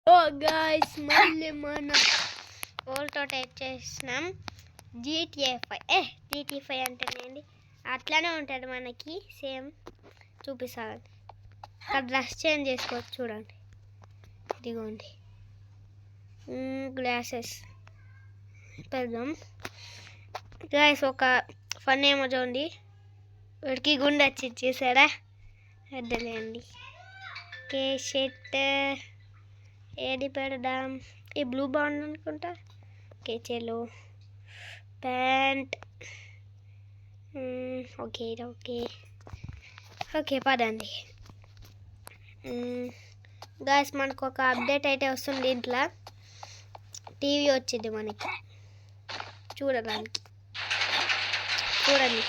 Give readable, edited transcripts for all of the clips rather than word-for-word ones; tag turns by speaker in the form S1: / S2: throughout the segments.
S1: ఓ guys మళ్ళీ మన ఓల్తో type చేసినాం GTA 5 అంటేనేండి అట్లానే ఉంటుంది మనకి సేమ్ చూపిస్తాను. ఇక్కడ డ్రెస్ చేంజ్ చేసుకోవచ్చు చూడండి. ఇదిగోండి గ్లాసెస్ పెడదాం గాయ్స్. ఒక ఫన్ ఏమో చూడండి, వీడికి గుండె వచ్చి చూసారా, అడ్డలేండి. ఓకే షర్ట్ ఏది పెడదాం, ఈ బ్లూ బాగుంది అనుకుంటా. ఓకే చలో ప్యాంట్. ఓకే ఓకే ఓకే పదండి గాయస్. మనకు ఒక అప్డేట్ అయితే వస్తుంది, ఇంట్లో టీవీ వచ్చింది మనకి చూడడానికి. చూడండి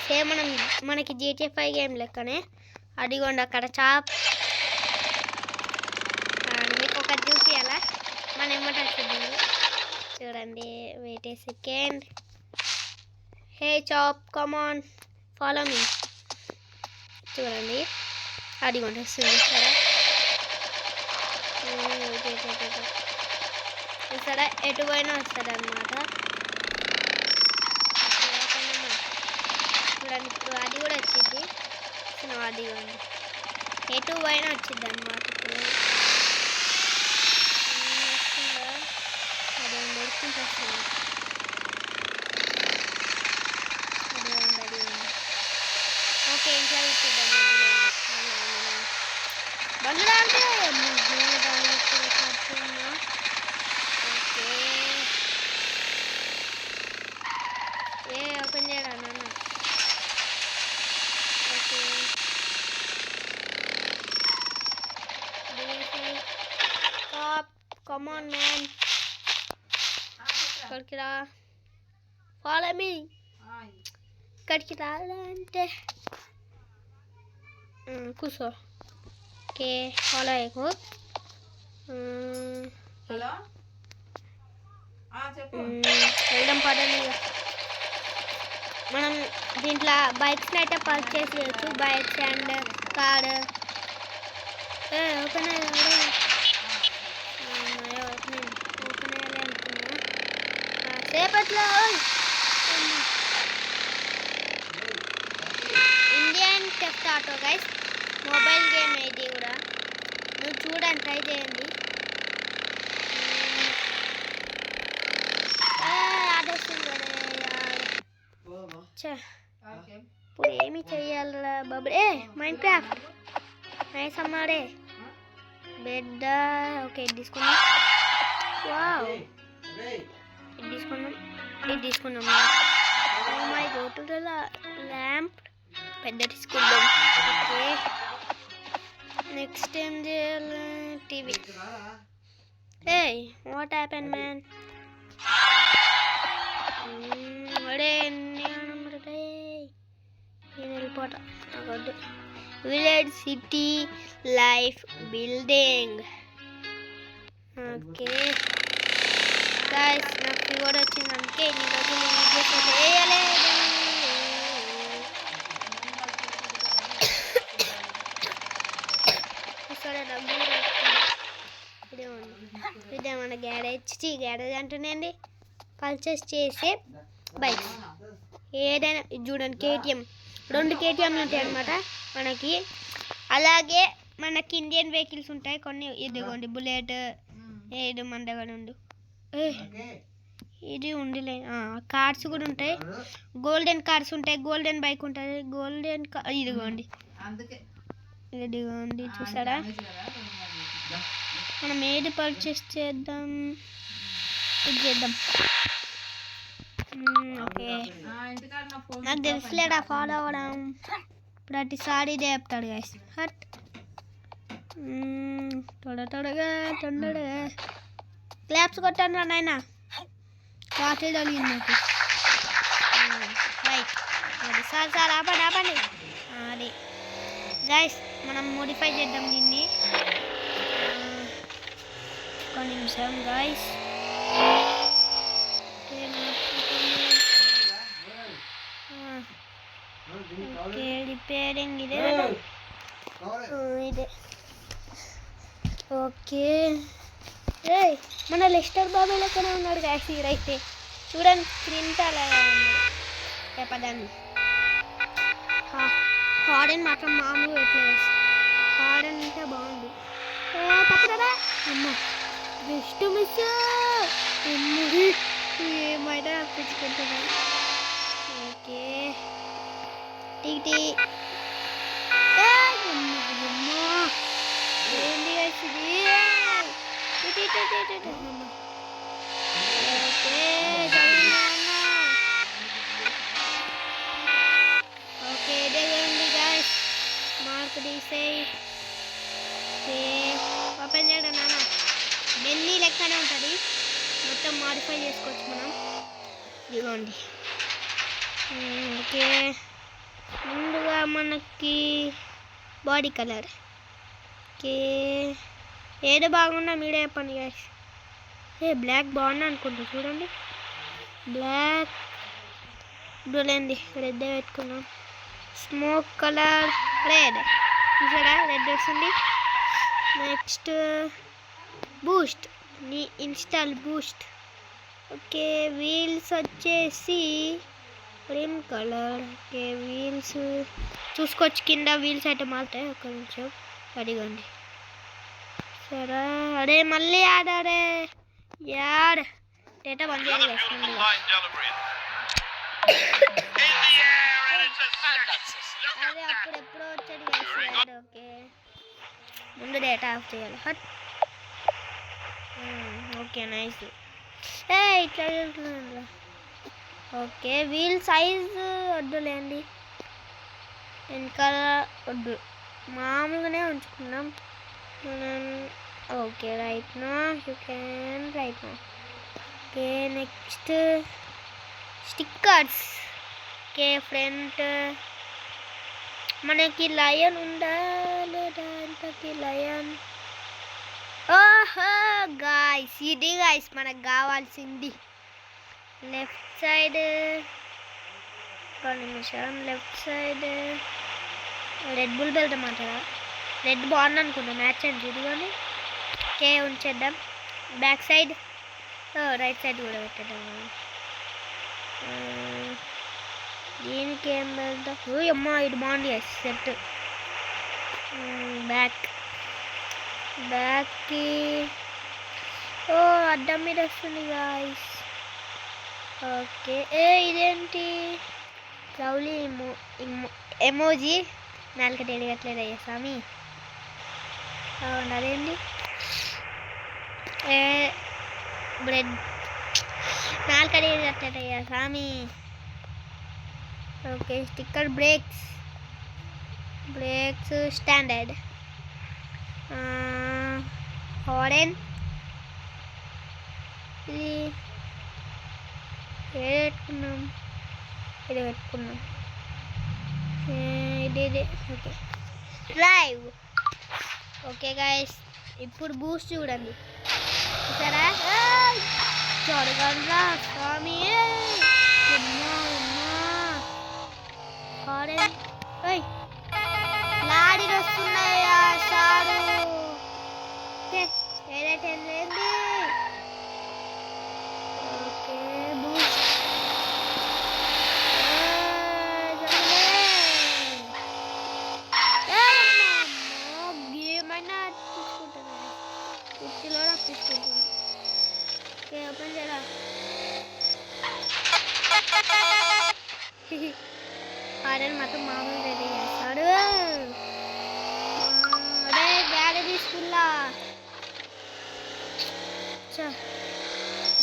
S1: సేమ్ మనకి GTA 5 గేమ్ లెక్కనే. అదిగోండి అక్కడ చాప్ మీకు ఒక చూపియాలా, మన ఏమంటే వచ్చింది చూడండి. Wait a second. Hey chap come on follow me. చూడండి అదిగోండి వస్తుంది చూసారా, ఎటు పోయినా వస్తుంది అనమాట. చూడండి ఇప్పుడు అది కూడా వచ్చింది, అదిగోండి ఎటు పోయినా వచ్చింది అనమాట. ఇప్పుడు అదేండి ఎడుకుంటూ వస్తుంది. ఓకే ఇంట్లో పెట్టిద్దాం. బండ్లు అంటే ఓకే ఓపెన్ చేయరా నాన్న. ఓకే కమ్ ఆన్ మ్యాన్, ఇక్కడికి రా, ఫాలో మీ. ఇక్కడికి రాలంటే కూర్చో. ఓకే ఫాలో అయ్యకు. వెళ్దాం పదండి. మనం దీంట్లో బైక్స్ని అయితే పర్చేస్ చేయొచ్చు, బైక్స్ అండ్ కార్. ఓపెన్ అయ్యాలి అనుకున్నా సేపట్లో. Indian theft auto guys, mobile game ఇది కూడా. నువ్వు చూడండి, ట్రై చేయండి. ఇప్పుడు ఏమి చెయ్యాలరా బాబు. మైండ్ క్రాఫ్ట్ నైస్ అమ్మాడే. బెడ్ ఓకే ఇది తీసుకున్నాం. వావ్ ఇది తీసుకున్నాం, ఇది తీసుకున్నాం. My go to the lamp పెద్ద తీసుకుందాం. ఓకే నెక్స్ట్ ఏం చేయాలి, టీవీ. What happen man. నేను వెళ్ళిపోతా. Village city life building. Okay guys నాకు ఫీవర్ వచ్చింది, అందుకే ఇన్ని రోజులు వీడియోస్ వేయలేదు. ఇదే మన గ్యారేజ్ అంటేనండి పర్చేస్ చేసే బైక్స్ ఏదైనా. చూడండి కేటీఎం, 2 కేటీఎంలు ఉంటాయి అనమాట మనకి. అలాగే మనకి ఇండియన్ వెహికల్స్ ఉంటాయి కొన్ని. ఇదిగోండి బుల్లెట్, ఏది మన దగ్గర ఉండు, ఇది ఉండిలే. కార్స్ కూడా ఉంటాయి, గోల్డెన్ కార్స్ ఉంటాయి, గోల్డెన్ బైక్ ఉంటుంది, గోల్డెన్ ఇదిగోండి ఇదిగోండి చూసారా. మనం ఏది పర్చేస్ చేద్దాం, ఇది చేద్దాం. ఓకే నాకు తెలుసులేడా ఫాలో అవ్వడం, ప్రతిసారి ఇదే చెప్తాడు గైస్. హట్ తొందరగా క్లాప్స్ కొట్టాను రా నాయన, కాఫీ తగిలింది నాకు. రైట్ అది సార్ ఆపండి. అది గైస్ మనం మోడిఫై చేద్దాం దీన్ని. ఒక నిమిషం గైస్. ఓకే రిపేరింగ్ ఇదే ఇదే ఓకే. ఏ మన లెస్టర్ బాబు లెక్కనే ఉన్నాడు గాయస్ ఈడైతే. చూడండి ప్రింట్ అలా చెప్పదాన్ని. హార్డెన్ మాత్రం మామూలు ఎట్లా హార్డెన్ అంటే బాగుంది. తప్పుదా అమ్మ బెస్ట్ మిస్ ఏమైనా అప్పించుకుంటున్నా. ఓకే టీ ఏంటి ఓకే ఇదేండి గాయస్ మార్క్ తీసేయి. ఓపెన్ చేయడం నాన్న బెన్నీ లెక్కనే ఉంటుంది, మొత్తం మాడిఫై చేసుకోవచ్చు మనం. ఇదిగోండి. ఓకే ముందుగా మనకి బాడీ కలర్. ఓకే ఏదో బాగున్నా మీరే చెప్పండి గాయస్. బ్లాక్ బాగున్నా అనుకుంటా. చూడండి బ్లాక్ ఇప్పుడులేండి రెడ్ పెట్టుకున్నాం. స్మోక్ కలర్ రెడ్, చూసారా రెడ్ వస్తుంది. Next Boost, install Boost. Okay wheels వచ్చేసి క్రీమ్ కలర్. ఓకే వీల్స్ చూసుకోవచ్చు, కింద వీల్స్ అయితే మారుతాయి. ఒక నిమిషం అడిగండి. సరే అరే మళ్ళీ ఆడారే యార్ డేటా బంద్ చేయాలి. అదే అప్పుడు ఎప్పుడో వచ్చాడు కదా. ఓకే ముందు డేటా ఆఫ్ చేయాలి. Okay nice. ఇట్లా వెళ్తున్నాను. ఓకే వీల్ సైజు వద్దులేండి, వెనకాల వద్దు, మామూలుగానే ఉంచుకున్నాం. Okay right now you can right now. Okay next stickers. Okay front మనకి లయన్ ఉందా లేదా? ఇంతకి లయన్. ఓహో గాయ్స్ ఇది గాయ్స్ మనకు కావాల్సింది. లెఫ్ట్ సైడ్ ఒక నిమిషం, లెఫ్ట్ సైడ్ రెడ్ బుల్ వెళ్తామంటారా? రెడ్ బాగుంది అనుకుంటా, మ్యాచ్ అండి ఇది కానీ. ఓకే ఉంచేద్దాం. బ్యాక్ సైడ్ రైట్ సైడ్ కూడా పెట్టేద్దాం. దీనికి ఏం వెళ్దాం? అమ్మా ఇది బాగుంది సెట్. బ్యాక్కి అడ్డం మీద వస్తుంది గాయ్స్. ఓకే ఇదేంటి లవ్లీ ఎమోజీ నాలుక తెలియట్లేదయ్యా స్వామి. అదేంటి బ్రెడ్ నాలుక తెలియట్లేదయ్యా స్వామి. Okay sticker brakes standard harden. ఇది పెట్టుకున్నాం, ఇది పెట్టుకున్నాం. ఇది ఓకే డ్రైవ్. ఓకే గాయస్ ఇప్పుడు బూస్ట్ చూడండి, చూసారా? చూడగలరా స్వామి. లాడి వస్తున్నాయా సారు? ఏదైతే లేదు. ఓకే బూస్ట్ ఏమైనా తీసుకుంటున్నా, కుర్చీలో తీసుకుంటున్నా. ఓకే ఓపెన్ చేయరా? ఆడని మాత్రం మామూలు రెడీ చేస్తాడు. అదే గ్యారేజ్ తీసుకున్నా.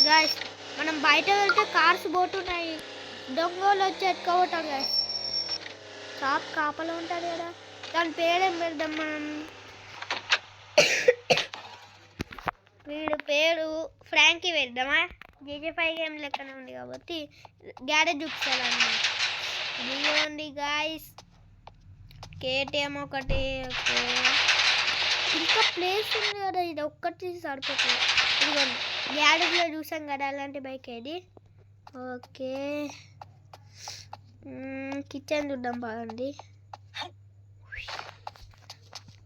S1: గాయస్ మనం బయట వెళ్తే కార్స్ పోతున్నాయి, దొంగలు వచ్చి ఎత్తుకోవటం గాయస్. షాప్ కాపలో ఉంటుంది కదా, దాని పేరేం పెడదాం మనం? వీడు పేరు ఫ్రాంకీ పెడదామా? జీజే5 గేమ్ లెక్కనే ఉంది కాబట్టి గ్యారేజ్ చూపించాలన్నమాట. ఇదిగోండి గాయస్ కేటీఎం ఒకటి. ఓకే ఇంకా ప్లేస్ ఉంది కదా, ఇది ఒక్కటి సరిపోతుంది. ఇదిగోండి గ్యారేజ్లో చూసాం కదా అలాంటి బైక్ ఇది. ఓకే కిచెన్ చూద్దాం బాగుంది.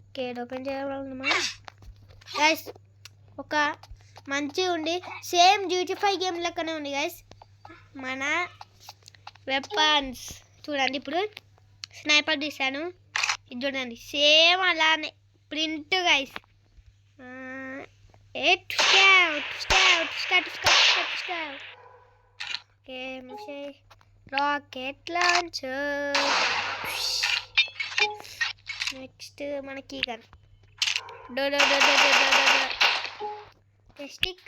S1: Okay open చేయాలన్నమా? గైస్ ఒక మంచిగా ఉండి సేమ్ GTA 5 గేమ్ లెక్కనే ఉంది గైస్. మన వెపన్స్ చూడండి, ఇప్పుడు స్నైపర్ తీసాను, ఇది చూడండి సేమ్ అలానే print guys. Rocket launcher. Next మన కీ gun stick.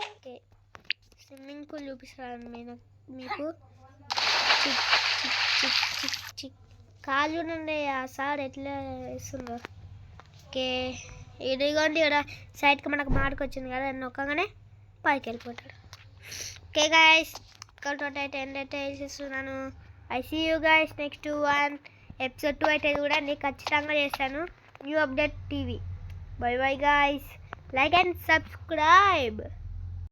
S1: Okay, swimming pool చూపిస్తాను మీకు. కాళ్ళు నుండి ఆ సార్ ఎట్లా వేస్తుందో. ఓకే, ఇదిగోండి ఇక్కడ సైడ్కి మనకు మార్క్ వచ్చింది కదా, నొక్కగానే పైకి వెళ్ళిపోతాడు. ఓకే గైస్, ఇక్కడ అయితే వేసేస్తున్నాను. I see you guys next episode 2 అయితే చూడండి, ఖచ్చితంగా చేస్తాను. New update TV. Bye bye guys, like and subscribe.